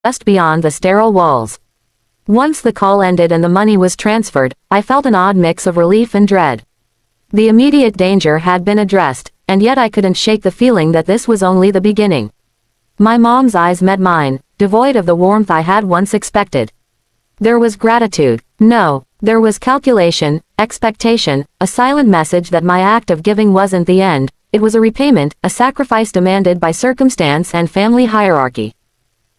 just beyond the sterile walls. Once the call ended and the money was transferred, I felt an odd mix of relief and dread. The immediate danger had been addressed, and yet I couldn't shake the feeling that this was only the beginning. My mom's eyes met mine, devoid of the warmth I had once expected. There was gratitude. No, there was calculation, expectation, a silent message that my act of giving wasn't the end, it was a repayment, a sacrifice demanded by circumstance and family hierarchy.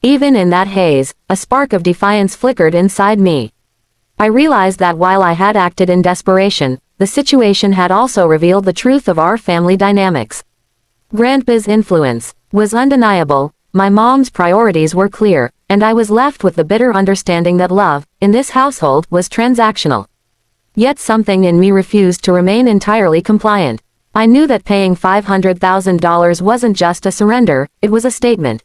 Even in that haze, a spark of defiance flickered inside me. I realized that while I had acted in desperation, the situation had also revealed the truth of our family dynamics. Grandpa's influence was undeniable, my mom's priorities were clear, and I was left with the bitter understanding that love, in this household, was transactional. Yet something in me refused to remain entirely compliant. I knew that paying $500,000 wasn't just a surrender, it was a statement.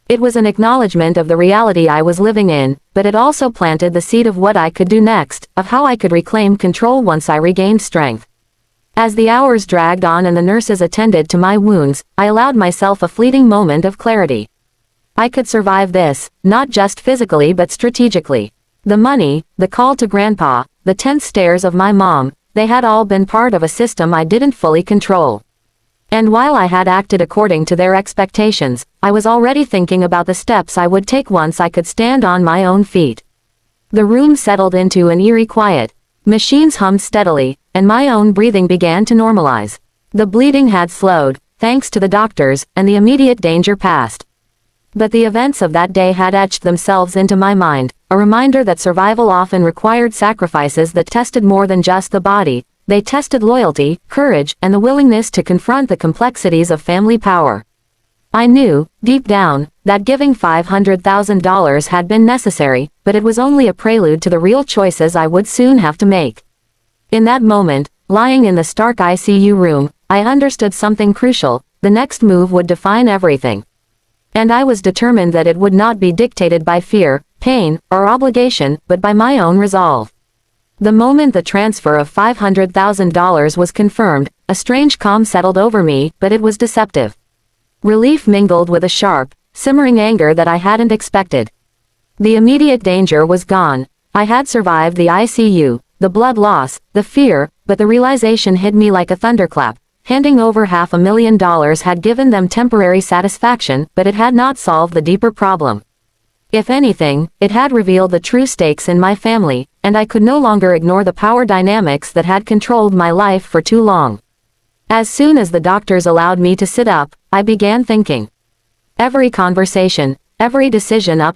It was an acknowledgement of the reality I was living in, but it also planted the seed of what I could do next, of how I could reclaim control once I regained strength. As the hours dragged on and the nurses attended to my wounds, I allowed myself a fleeting moment of clarity. I could survive this, not just physically but strategically. The money, the call to Grandpa, the tense stares of my mom, they had all been part of a system I didn't fully control. And while I had acted according to their expectations, I was already thinking about the steps I would take once I could stand on my own feet. The room settled into an eerie quiet. Machines hummed steadily, and my own breathing began to normalize. The bleeding had slowed, thanks to the doctors, and the immediate danger passed. But the events of that day had etched themselves into my mind, a reminder that survival often required sacrifices that tested more than just the body. They tested loyalty, courage, and the willingness to confront the complexities of family power. I knew, deep down, that giving $500,000 had been necessary, but it was only a prelude to the real choices I would soon have to make. In that moment, lying in the stark ICU room, I understood something crucial: the next move would define everything. And I was determined that it would not be dictated by fear, pain, or obligation, but by my own resolve. The moment the transfer of $500,000 was confirmed, a strange calm settled over me, but it was deceptive. Relief mingled with a sharp, simmering anger that I hadn't expected. The immediate danger was gone. I had survived the ICU, the blood loss, the fear, but the realization hit me like a thunderclap. Handing over $500,000 had given them temporary satisfaction, but it had not solved the deeper problem. If anything, it had revealed the true stakes in my family, and I could no longer ignore the power dynamics that had controlled my life for too long. As soon as the doctors allowed me to sit up, I began thinking. Every conversation, every decision up